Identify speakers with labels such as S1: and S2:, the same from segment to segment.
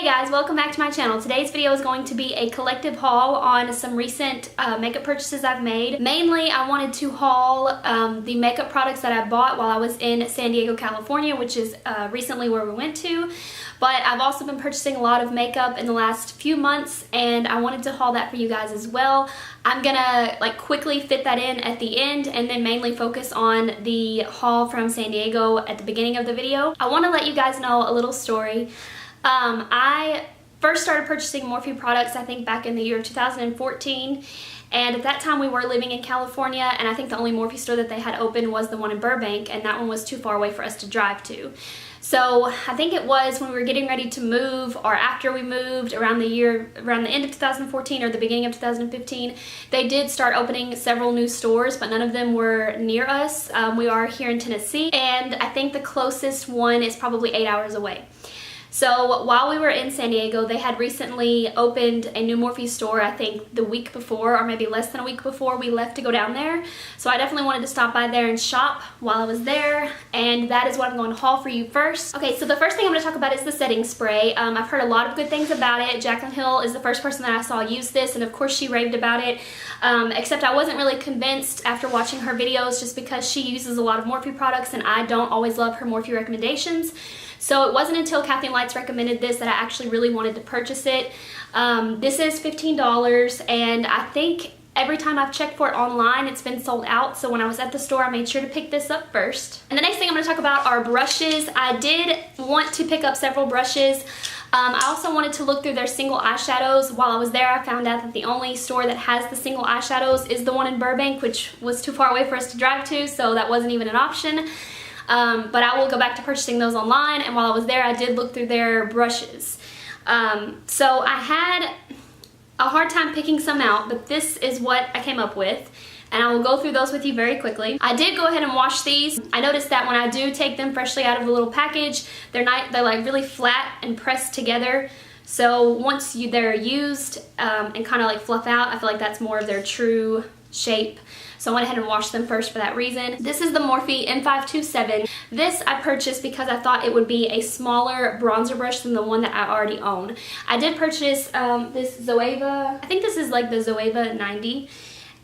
S1: Hey guys, welcome back to my channel. Today's video is going to be a collective haul on some recent makeup purchases I've made. Mainly, I wanted to haul the makeup products that I bought while I was in San Diego, California, which is recently where we went to. But I've also been purchasing a lot of makeup in the last few months, and I wanted to haul that for you guys as well. I'm gonna quickly fit that in at the end and then mainly focus on the haul from San Diego at the beginning of the video. I want to let you guys know a little story. I first started purchasing Morphe products I think back in the year 2014, and at that time we were living in California, and I think the only Morphe store that they had open was the one in Burbank, and that one was too far away for us to drive to. So I think it was when we were getting ready to move, or after we moved, around the end of 2014 or the beginning of 2015, they did start opening several new stores, but none of them were near us. We are here in Tennessee, and I think the closest one is probably 8 hours away. So while we were in San Diego, they had recently opened a new Morphe store, I think the week before, or maybe less than a week before we left to go down there. So I definitely wanted to stop by there and shop while I was there, and that is what I'm going to haul for you first. Okay, so the first thing I'm going to talk about is the setting spray. I've heard a lot of good things about it. Jaclyn is the first person that I saw use this, and of course she raved about it, except I wasn't really convinced after watching her videos, just because she uses a lot of Morphe products and I don't always love her Morphe recommendations. So it wasn't until Kathleen Lights recommended this that I actually really wanted to purchase it. This is $15, and I think every time I've checked for it online, it's been sold out. So when I was at the store, I made sure to pick this up first. And the next thing I'm going to talk about are brushes. I did want to pick up several brushes. I also wanted to look through their single eyeshadows. While I was there, I found out that the only store that has the single eyeshadows is the one in Burbank, which was too far away for us to drive to, so that wasn't even an option. But I will go back to purchasing those online, and while I was there I did look through their brushes. So I had a hard time picking some out, but this is what I came up with, and I will go through those with you very quickly. I did go ahead and wash these. I noticed that when I do take them freshly out of the little package, they're like really flat and pressed together. So once they're used and kind of like fluff out, I feel like that's more of their true shape. So I went ahead and washed them first for that reason. This is the Morphe M527. This I purchased because I thought it would be a smaller bronzer brush than the one that I already own. I did purchase this Zoeva, I think this is like the Zoeva 90,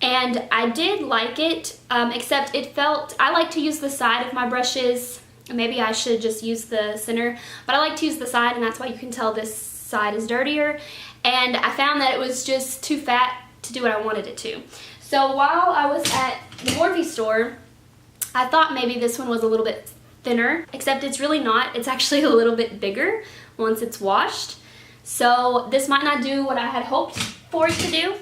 S1: and I did like it, except it felt, I like to use the side of my brushes. Maybe I should just use the center, but I like to use the side, and that's why you can tell this side is dirtier. And I found that it was just too fat to do what I wanted it to. So while I was at the Morphe store, I thought maybe this one was a little bit thinner, except it's really not. It's actually a little bit bigger once it's washed. So this might not do what I had hoped for it to do,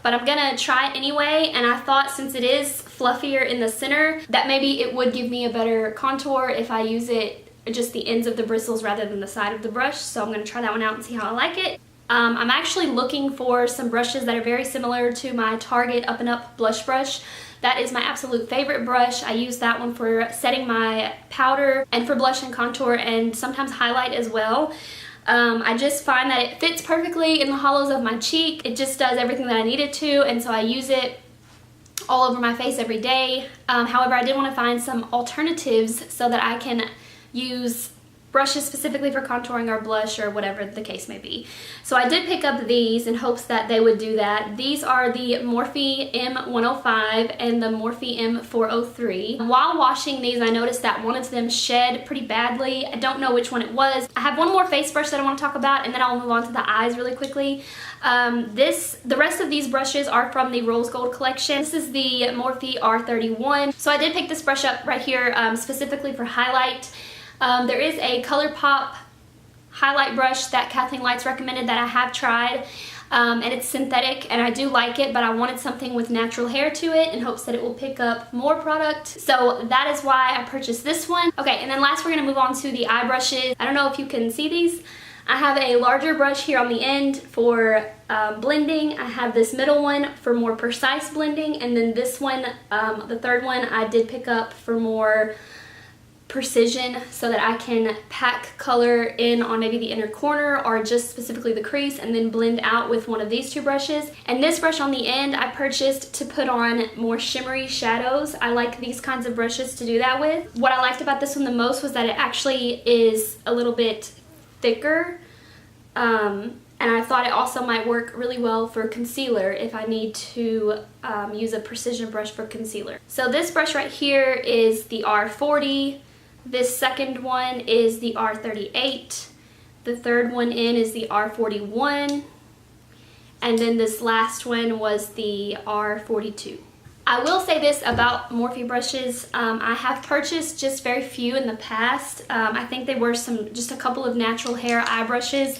S1: but I'm gonna try it anyway. And I thought since it is fluffier in the center, that maybe it would give me a better contour if I use it just the ends of the bristles rather than the side of the brush. So I'm gonna try that one out and see how I like it. I'm actually looking for some brushes that are very similar to my Target Up and Up blush brush. That is my absolute favorite brush. I use that one for setting my powder and for blush and contour, and sometimes highlight as well. I just find that it fits perfectly in the hollows of my cheek. It just does everything that I need it to, and so I use it all over my face every day. However, I did want to find some alternatives so that I can use brushes specifically for contouring or blush or whatever the case may be. So I did pick up these in hopes that they would do that. These are the Morphe M105 and the Morphe M403. While washing these, I noticed that one of them shed pretty badly. I don't know which one it was. I have one more face brush that I want to talk about, and then I'll move on to the eyes really quickly. The rest of these brushes are from the Rose Gold collection. This is the Morphe R31. So I did pick this brush up right here specifically for highlight. There is a ColourPop highlight brush that Kathleen Lights recommended that I have tried, and it's synthetic, and I do like it, but I wanted something with natural hair to it in hopes that it will pick up more product. So that is why I purchased this one. Okay, and then last we're going to move on to the eye brushes. I don't know if you can see these. I have a larger brush here on the end for blending. I have this middle one for more precise blending, and then this one, the third one, I did pick up for more precision so that I can pack color in on maybe the inner corner or just specifically the crease and then blend out with one of these two brushes. And this brush on the end I purchased to put on more shimmery shadows. I like these kinds of brushes to do that with. What I liked about this one the most was that it actually is a little bit thicker And I thought it also might work really well for concealer if I need to use a precision brush for concealer. So this brush right here is the R40. This second one is the R38. The third one in is the R41. And then this last one was the R42. I will say this about Morphe brushes. I have purchased just very few in the past. I think they were just a couple of natural hair eye brushes.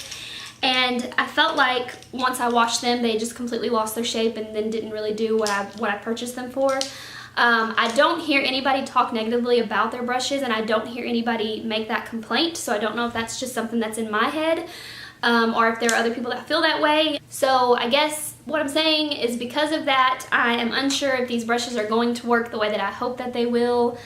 S1: And I felt like once I washed them, they just completely lost their shape and then didn't really do what I purchased them for. I don't hear anybody talk negatively about their brushes, and I don't hear anybody make that complaint, so I don't know if that's just something that's in my head, or if there are other people that feel that way. So I guess what I'm saying is because of that, I am unsure if these brushes are going to work the way that I hope that they will.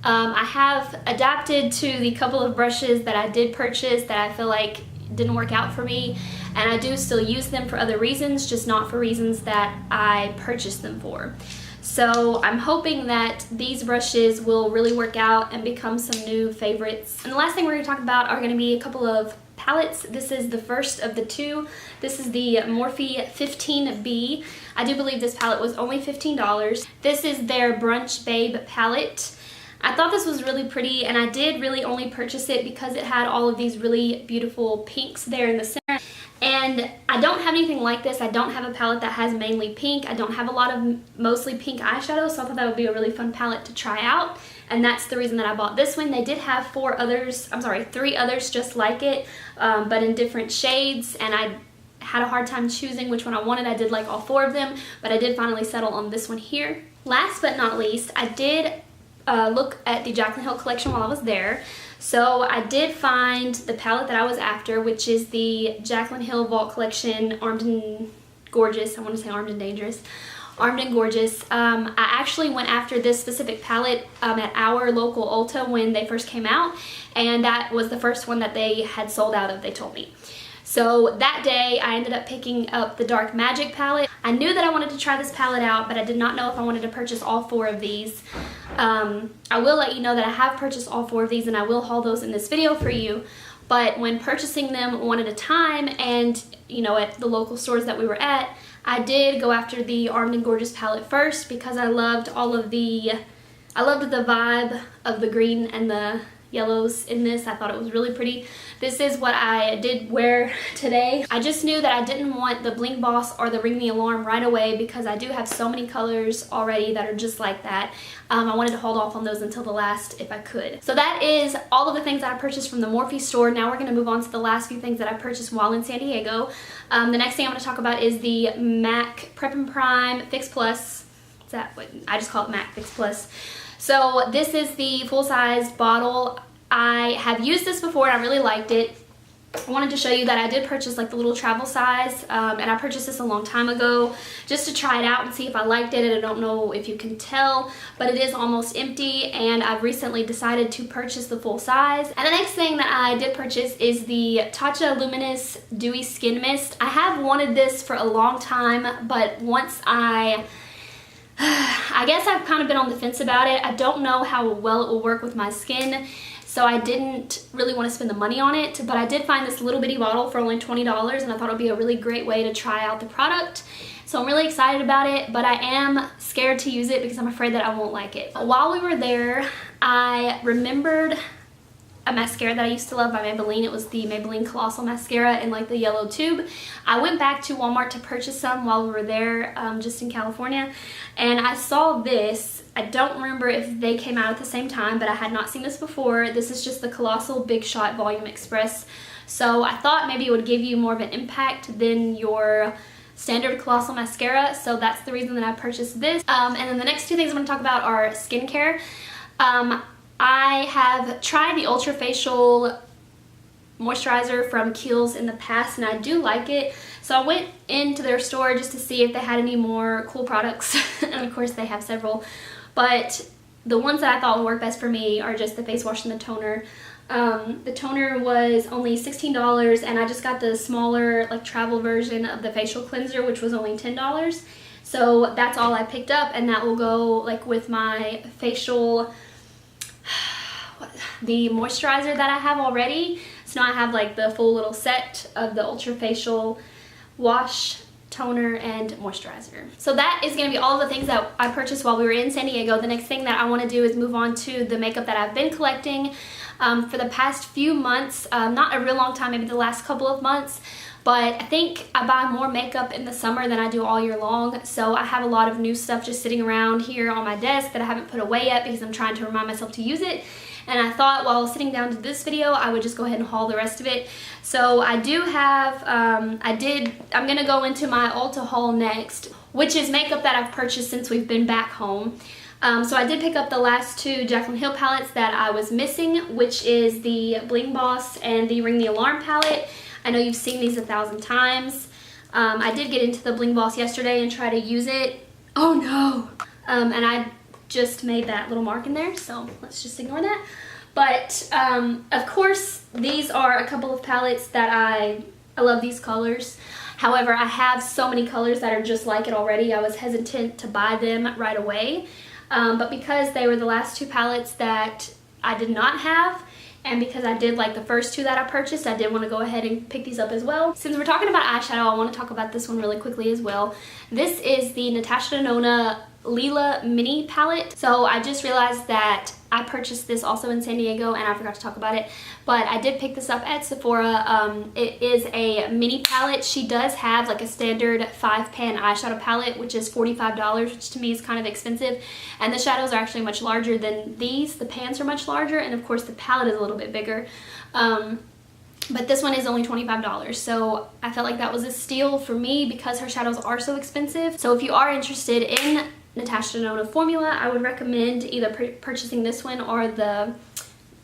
S1: I have adapted to the couple of brushes that I did purchase that I feel like didn't work out for me, and I do still use them for other reasons, just not for reasons that I purchased them for. So I'm hoping that these brushes will really work out and become some new favorites. And the last thing we're going to talk about are going to be a couple of palettes. This is the first of the two. This is the Morphe 15B. I do believe this palette was only $15. This is their Brunch Babe palette. I thought this was really pretty, and I did really only purchase it because it had all of these really beautiful pinks there in the center. And I don't have anything like this. I don't have a palette that has mainly pink. I don't have a lot of mostly pink eyeshadow, so I thought that would be a really fun palette to try out. And that's the reason that I bought this one. They did have three others just like it, but in different shades, and I had a hard time choosing which one I wanted. I did like all four of them, but I did finally settle on this one here. Last but not least, I did look at the Jaclyn Hill collection while I was there. So I did find the palette that I was after, which is the Jaclyn Hill Vault Collection Armed and Gorgeous. I want to say Armed and Dangerous. Armed and Gorgeous. I actually went after this specific palette at our local Ulta when they first came out, and that was the first one that they had sold out of, they told me. So that day I ended up picking up the Dark Magic palette. I knew that I wanted to try this palette out, but I did not know if I wanted to purchase all four of these. I will let you know that I have purchased all four of these, and I will haul those in this video for you. But when purchasing them one at a time, and at the local stores that we were at, I did go after the Armed and Gorgeous palette first because I loved the vibe of the green and the yellows in this. I thought it was really pretty. This is what I did wear today. I just knew that I didn't want the Bling Boss or the Ring the Alarm right away because I do have so many colors already that are just like that. I wanted to hold off on those until the last if I could. So that is all of the things that I purchased from the Morphe store. Now we're going to move on to the last few things that I purchased while in San Diego. The next thing I'm going to talk about is the MAC Prep and Prime Fix Plus. Is that what I just call it? MAC Fix Plus. So this is the full-size bottle. I have used this before and I really liked it. I wanted to show you that I did purchase like the little travel size, and I purchased this a long time ago just to try it out and see if I liked it. And I don't know if you can tell, but it is almost empty, and I've recently decided to purchase the full size. And the next thing that I did purchase is the Tatcha Luminous Dewy Skin Mist. I have wanted this for a long time, but once I guess I've kind of been on the fence about it. I don't know how well it will work with my skin, so I didn't really want to spend the money on it, but I did find this little bitty bottle for only $20, and I thought it would be a really great way to try out the product. So I'm really excited about it, but I am scared to use it because I'm afraid that I won't like it. While we were there, I remembered a mascara that I used to love by Maybelline. It was the Maybelline Colossal mascara in like the yellow tube. I went back to Walmart to purchase some while we were there, just in California, and I saw this. I don't remember if they came out at the same time, but I had not seen this before. This is just the Colossal Big Shot Volume Express. So I thought maybe it would give you more of an impact than your standard Colossal mascara, so that's the reason that I purchased this. And then the next two things I'm going to talk about are skincare. I have tried the Ultra Facial moisturizer from Kiehl's in the past, and I do like it. So I went into their store just to see if they had any more cool products, and of course they have several. But the ones that I thought would work best for me are just the face wash and the toner. The toner was only $16, and I just got the smaller like travel version of the facial cleanser, which was only $10. So that's all I picked up, and that will go like with my facial, the moisturizer that I have already. So now I have like the full little set of the Ultra Facial wash, toner, and moisturizer. So that is going to be all the things that I purchased while we were in San Diego. The next thing that I want to do is move on to the makeup that I've been collecting for the past few months. Not a real long time, maybe the last couple of months. But I think I buy more makeup in the summer than I do all year long. So I have a lot of new stuff just sitting around here on my desk that I haven't put away yet because I'm trying to remind myself to use it. And I thought while sitting down to this video, I would just go ahead and haul the rest of it. So I do have, I'm gonna go into my Ulta haul next, which is makeup that I've purchased since we've been back home. So I did pick up the last two Jaclyn Hill palettes that I was missing, which is the Bling Boss and the Ring the Alarm palette. I know you've seen these 1,000 times. I did get into the Bling Boss yesterday and try to use it. Oh no! And I just made that little mark in there, so let's just ignore that. But of course, these are a couple of palettes that I love these colors. However, I have so many colors that are just like it already. I was hesitant to buy them right away. But because they were the last two palettes that I did not have, and because I did like the first two that I purchased, I did want to go ahead and pick these up as well. Since we're talking about eyeshadow, I want to talk about this one really quickly as well. This is the Natasha Denona Lila mini palette. So I just realized that I purchased this also in San Diego and I forgot to talk about it, but I did pick this up at Sephora. It is a mini palette. She does have like a standard 5-pan eyeshadow palette, which is $45, which to me is kind of expensive, and the shadows are actually much larger than these. The pans are much larger, and of course the palette is a little bit bigger. But this one is only $25, so I felt like that was a steal for me because her shadows are so expensive. So if you are interested in Natasha Denona formula, I would recommend either purchasing this one or the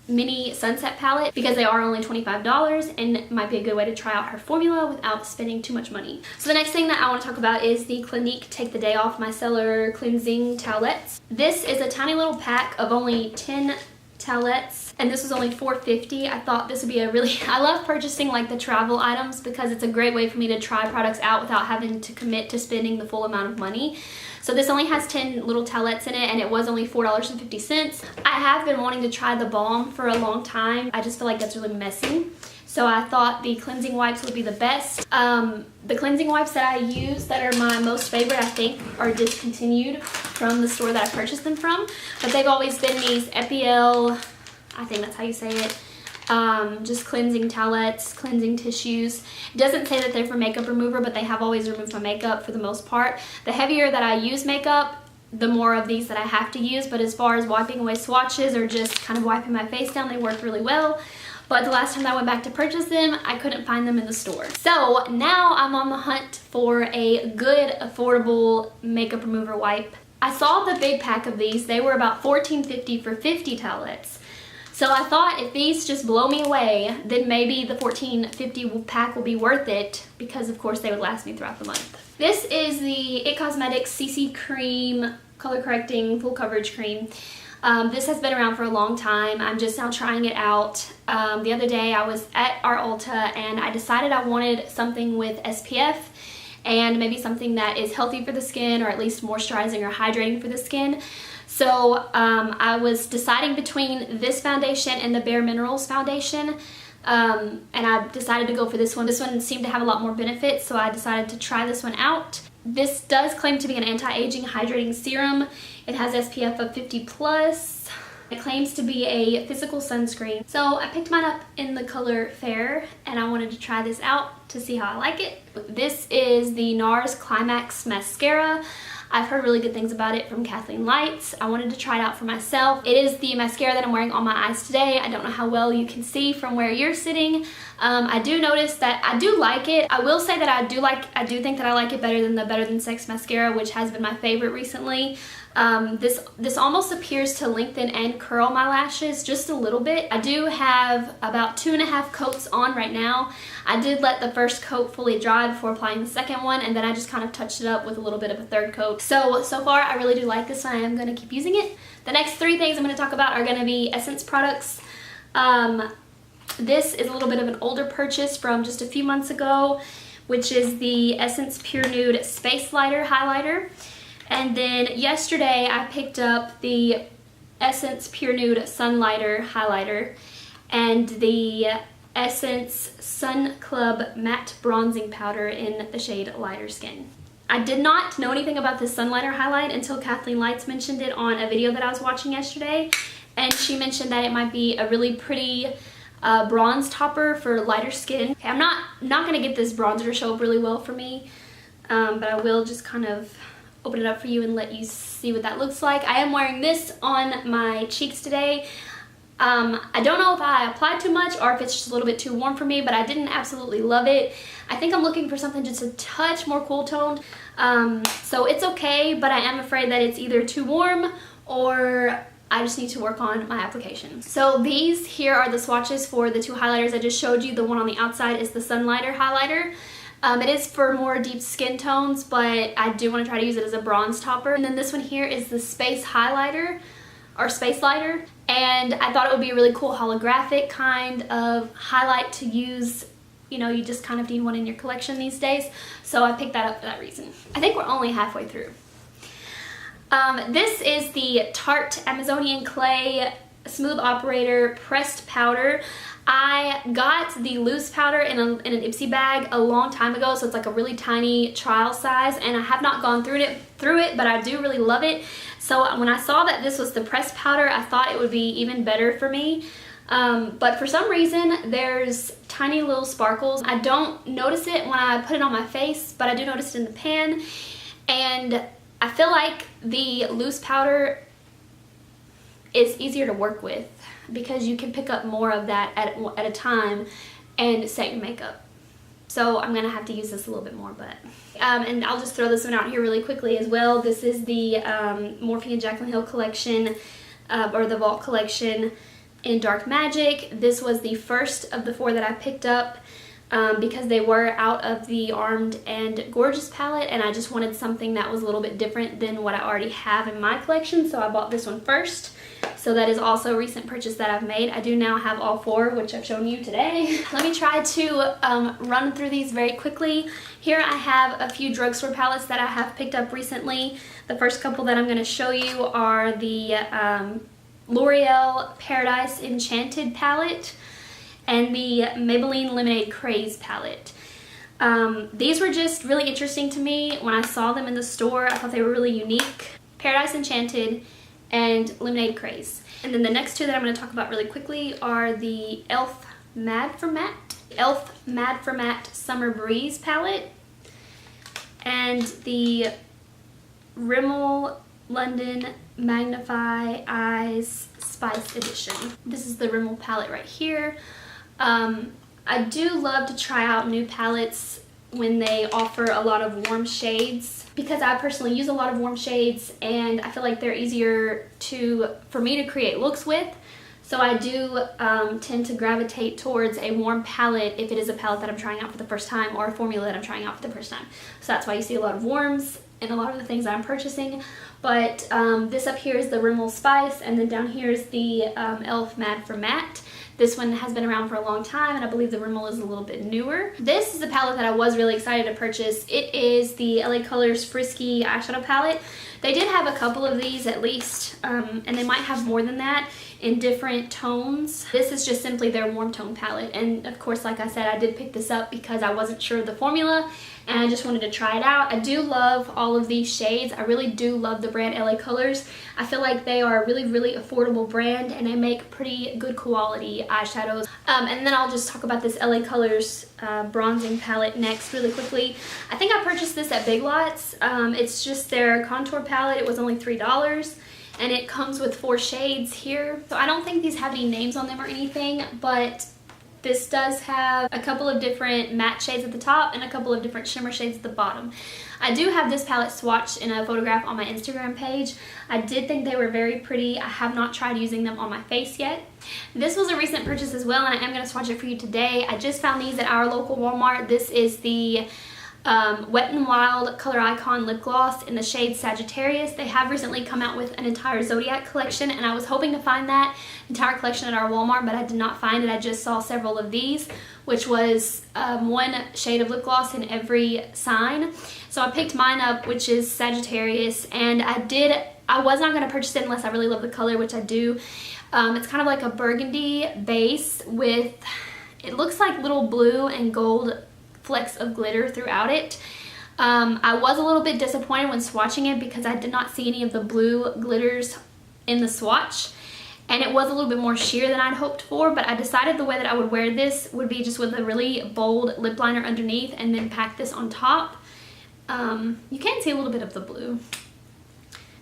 S1: mini Sunset palette because they are only $25 and it might be a good way to try out her formula without spending too much money. So the next thing that I want to talk about is the Clinique Take the Day Off Micellar Cleansing Towelettes. This is a tiny little pack of only 10 towelettes, and this was only $4.50. I thought this would be a really, I love purchasing like the travel items because it's a great way for me to try products out without having to commit to spending the full amount of money. So this only has 10 little towelettes in it and it was only $4.50. I have been wanting to try the balm for a long time. I just feel like that's really messy. So I thought the cleansing wipes would be the best. The cleansing wipes that I use that are my most favorite, I think, are discontinued from the store that I purchased them from. But they've always been these EpiL, I think that's how you say it, just cleansing towelettes, cleansing tissues. It doesn't say that they're for makeup remover, but they have always removed my makeup for the most part. The heavier that I use makeup, the more of these that I have to use. But as far as wiping away swatches or just kind of wiping my face down, they work really well. But the last time that I went back to purchase them, I couldn't find them in the store. So now I'm on the hunt for a good, affordable makeup remover wipe. I saw the big pack of these. They were about $14.50 for 50 towelettes. So I thought if these just blow me away, then maybe the $14.50 pack will be worth it because of course they would last me throughout the month. This is the IT Cosmetics CC Cream Color Correcting Full Coverage Cream. This has been around for a long time. I'm just now trying it out. The other day I was at our Ulta and I decided I wanted something with SPF and maybe something that is healthy for the skin or at least moisturizing or hydrating for the skin. So I was deciding between this foundation and the Bare Minerals foundation. And I decided to go for this one. This one seemed to have a lot more benefits, so I decided to try this one out. This does claim to be an anti-aging hydrating serum. It has SPF of 50+. It claims to be a physical sunscreen. So I picked mine up in the color Fair and I wanted to try this out to see how I like it. This is the NARS Climax Mascara. I've heard really good things about it from Kathleen Lights. I wanted to try it out for myself. It is the mascara that I'm wearing on my eyes today. I don't know how well you can see from where you're sitting. I do notice that I do like it. I will say that I do think that I like it better than the Better Than Sex mascara, which has been my favorite recently. This almost appears to lengthen and curl my lashes just a little bit. I do have about 2.5 coats on right now. I did let the first coat fully dry before applying the second one, and then I just kind of touched it up with a little bit of a third coat. So far I really do like this one. I am going to keep using it. The next 3 things I'm going to talk about are going to be Essence products. This is a little bit of an older purchase from just a few months ago, which is the Essence Pure Nude Spacelighter highlighter. And then yesterday I picked up the Essence Pure Nude Sunlighter highlighter, and the Essence Sun Club Matte Bronzing Powder in the shade Lighter Skin. I did not know anything about this sunlighter highlight until Kathleen Lights mentioned it on a video that I was watching yesterday, and she mentioned that it might be a really pretty bronze topper for lighter skin. Okay, I'm not gonna get this bronzer to show up really well for me, but I will just kind of open it up for you and let you see what that looks like. I am wearing this on my cheeks today. I don't know if I applied too much or if it's just a little bit too warm for me, but I didn't absolutely love it. I think I'm looking for something just a touch more cool toned, so it's okay, but I am afraid that it's either too warm or I just need to work on my application. So these here are the swatches for the two highlighters I just showed you. The one on the outside is the Sunlighter highlighter. It is for more deep skin tones, but I do want to try to use it as a bronze topper. And then this one here is the Space Highlighter, or Spacelighter. And I thought it would be a really cool holographic kind of highlight to use. You know, you just kind of need one in your collection these days. So I picked that up for that reason. I think we're only halfway through. This is the Tarte Amazonian Clay Smooth Operator Pressed Powder. I got the loose powder in an Ipsy bag a long time ago, so it's like a really tiny trial size, and I have not gone through it, but I do really love it. So when I saw that this was the pressed powder, I thought it would be even better for me. But for some reason, there's tiny little sparkles. I don't notice it when I put it on my face, but I do notice it in the pan, and I feel like the loose powder is easier to work with because you can pick up more of that at a time and set your makeup. So I'm gonna have to use this a little bit more, but and I'll just throw this one out here really quickly as well. This is the Morphe and Jaclyn Hill collection, or the Vault collection in Dark Magic. This was the first of the 4 that I picked up because they were out of the Armed and Gorgeous palette, and I just wanted something that was a little bit different than what I already have in my collection, so I bought this one first. So that is also a recent purchase that I've made. I do now have all 4, which I've shown you today. Let me try to run through these very quickly. Here I have a few drugstore palettes that I have picked up recently. The first couple that I'm going to show you are the L'Oreal Paradise Enchanted palette and the Maybelline Lemonade Craze palette. These were just really interesting to me when I saw them in the store. I thought they were really unique. Paradise Enchanted and Lemonade Craze. And then the next 2 that I'm going to talk about really quickly are the e.l.f. Mad for Matte Summer Breeze palette and the Rimmel London Magnify Eyes Spice Edition. This is the Rimmel palette right here. I do love to try out new palettes when they offer a lot of warm shades, because I personally use a lot of warm shades and I feel like they're easier for me to create looks with. So I do tend to gravitate towards a warm palette if it is a palette that I'm trying out for the first time or a formula that I'm trying out for the first time. So that's why you see a lot of warms in a lot of the things that I'm purchasing. But this up here is the Rimmel Spice, and then down here is the e.l.f. Mad for Matte. This one has been around for a long time, and I believe the Rimmel is a little bit newer. This is a palette that I was really excited to purchase. It is the LA Colors Frisky eyeshadow palette. They did have a couple of these at least, and they might have more than that in different tones. This is just simply their warm tone palette, and of course, like I said, I did pick this up because I wasn't sure of the formula and I just wanted to try it out. I do love all of these shades. I really do love the brand LA Colors. I feel like they are a really, really affordable brand and they make pretty good quality eyeshadows. And then I'll just talk about this LA Colors bronzing palette next really quickly. I think I purchased this at Big Lots. It's just their contour palette. It was only $3. And it comes with 4 shades here. So I don't think these have any names on them or anything, but this does have a couple of different matte shades at the top and a couple of different shimmer shades at the bottom. I do have this palette swatched in a photograph on my Instagram page. I did think they were very pretty. I have not tried using them on my face yet. This was a recent purchase as well, and I am going to swatch it for you today. I just found these at our local Walmart. This is the Wet n Wild Color Icon Lip Gloss in the shade Sagittarius. They have recently come out with an entire Zodiac collection, and I was hoping to find that entire collection at our Walmart, but I did not find it. I just saw several of these, which was 1 shade of lip gloss in every sign. So I picked mine up, which is Sagittarius, and I was not going to purchase it unless I really love the color, which I do. It's kind of like a burgundy base with it looks like little blue and gold flecks of glitter throughout it. I was a little bit disappointed when swatching it because I did not see any of the blue glitters in the swatch, and it was a little bit more sheer than I'd hoped for, but I decided the way that I would wear this would be just with a really bold lip liner underneath and then pack this on top. You can see a little bit of the blue.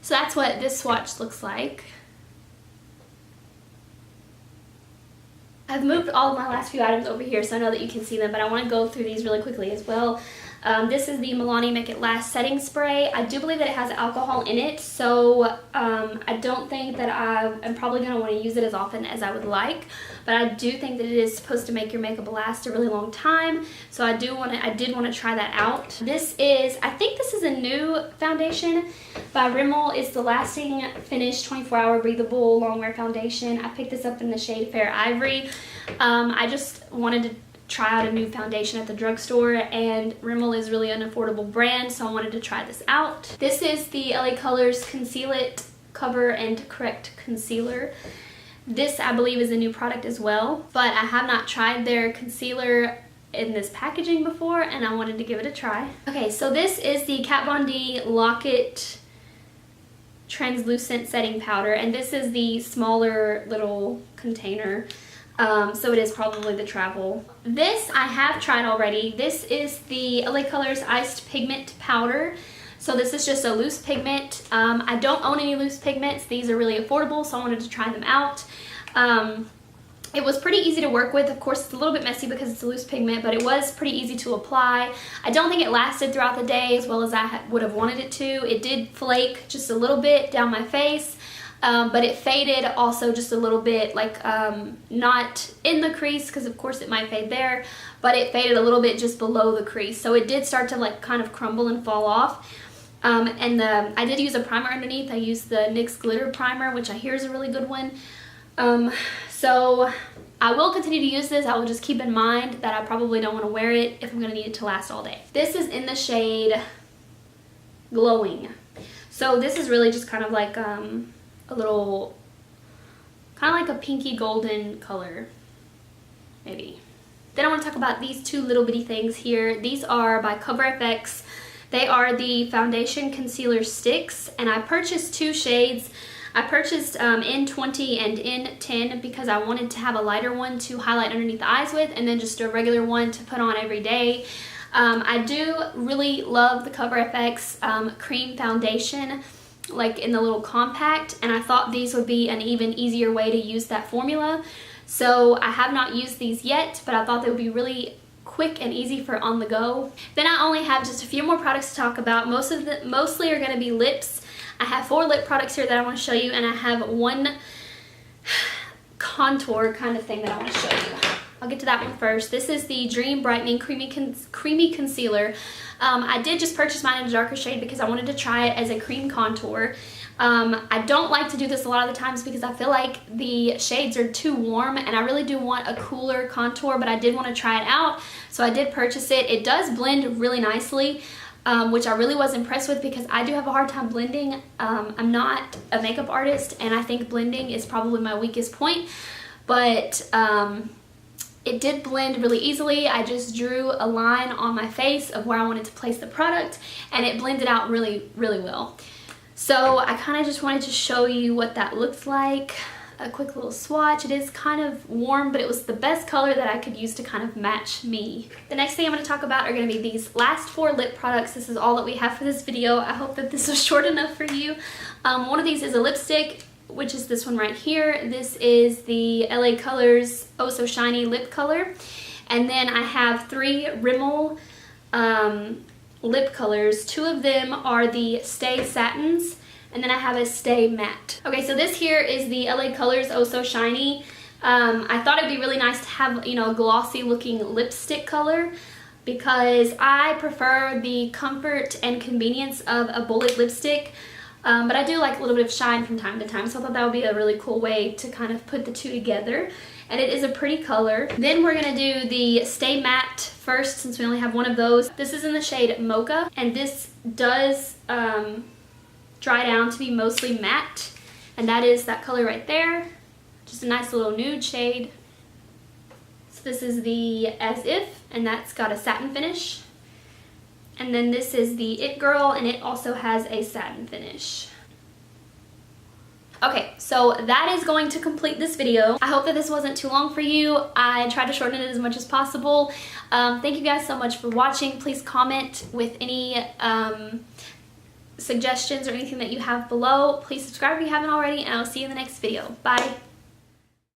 S1: So that's what this swatch looks like. I've moved all of my last few items over here so I know that you can see them, but I want to go through these really quickly as well. This is the Milani Make It Last setting spray. I do believe that it has alcohol in it, so I don't think that I'm probably going to want to use it as often as I would like, but I do think that it is supposed to make your makeup last a really long time, so I did want to try that out. This is, I think this is a new foundation by Rimmel. It's the Lasting Finish 24-Hour Breathable Longwear Foundation. I picked this up in the shade Fair Ivory. I just wanted to try out a new foundation at the drugstore, and Rimmel is really an affordable brand, so I wanted to try this out. This is the LA Colors Conceal It Cover and Correct Concealer. This, I believe, is a new product as well, but I have not tried their concealer in this packaging before, and I wanted to give it a try. Okay, so this is the Kat Von D Lock-It Translucent Setting Powder, and this is the smaller little container. So it is probably the travel. This I have tried already. This is the LA Colors Iced Pigment Powder. So this is just a loose pigment. I don't own any loose pigments. These are really affordable, so I wanted to try them out. It was pretty easy to work with. Of course, it's a little bit messy because it's a loose pigment, but it was pretty easy to apply. I don't think it lasted throughout the day as well as I would have wanted it to. It did flake just a little bit down my face. But it faded also just a little bit, like not in the crease because of course it might fade there, but it faded a little bit just below the crease. So it did start to like kind of crumble and fall off. I did use a primer underneath. I used the NYX Glitter Primer, which I hear is a really good one. So I will continue to use this. I will just keep in mind that I probably don't want to wear it if I'm going to need it to last all day. This is in the shade Glowing. So this is really just kind of like a little, kind of like a pinky golden color, maybe. Then I want to talk about these two little bitty things here. These are by CoverFX. They are the foundation concealer sticks, and I purchased two shades. I purchased N20 and N10 because I wanted to have a lighter one to highlight underneath the eyes with, and then just a regular one to put on every day. I do really love the CoverFX cream foundation, like in the little compact, and I thought these would be an even easier way to use that formula. So I have not used these yet, but I thought they would be really quick and easy for on the go. Then I only have just a few more products to talk about. Mostly are going to be lips. I have 4 lip products here that I want to show you, and I have one contour kind of thing that I want to show you. I'll get to that one first. This is the Dream Brightening Creamy Concealer. I did just purchase mine in a darker shade because I wanted to try it as a cream contour. I don't like to do this a lot of the times because I feel like the shades are too warm, and I really do want a cooler contour, but I did want to try it out, so I did purchase it. It does blend really nicely, which I really was impressed with because I do have a hard time blending. I'm not a makeup artist, and I think blending is probably my weakest point, but it did blend really easily. I just drew a line on my face of where I wanted to place the product, and it blended out really, really well. So I kind of just wanted to show you what that looks like. A quick little swatch. It is kind of warm, but it was the best color that I could use to kind of match me. The next thing I'm going to talk about are going to be these last 4 lip products. This is all that we have for this video. I hope that this was short enough for you. One of these is a lipstick, which is this one right here. This is the LA Colors Oh So Shiny Lip Color. And then I have 3 Rimmel lip colors. 2 of them are the Stay Satins, and then I have a Stay Matte. Okay, so this here is the LA Colors Oh So Shiny. I thought it'd be really nice to have, you know, a glossy looking lipstick color because I prefer the comfort and convenience of a bullet lipstick. But I do like a little bit of shine from time to time, so I thought that would be a really cool way to kind of put the two together. And it is a pretty color. Then we're going to do the Stay Matte first, since we only have one of those. This is in the shade Mocha, and this does dry down to be mostly matte. And that is that color right there. Just a nice little nude shade. So This is the As If, and that's got a satin finish. And then this is the It Girl, and it also has a satin finish. Okay, so that is going to complete this video. I hope that this wasn't too long for you. I tried to shorten it as much as possible. Thank you guys so much for watching. Please comment with any suggestions or anything that you have below. Please subscribe if you haven't already, and I'll see you in the next video. Bye!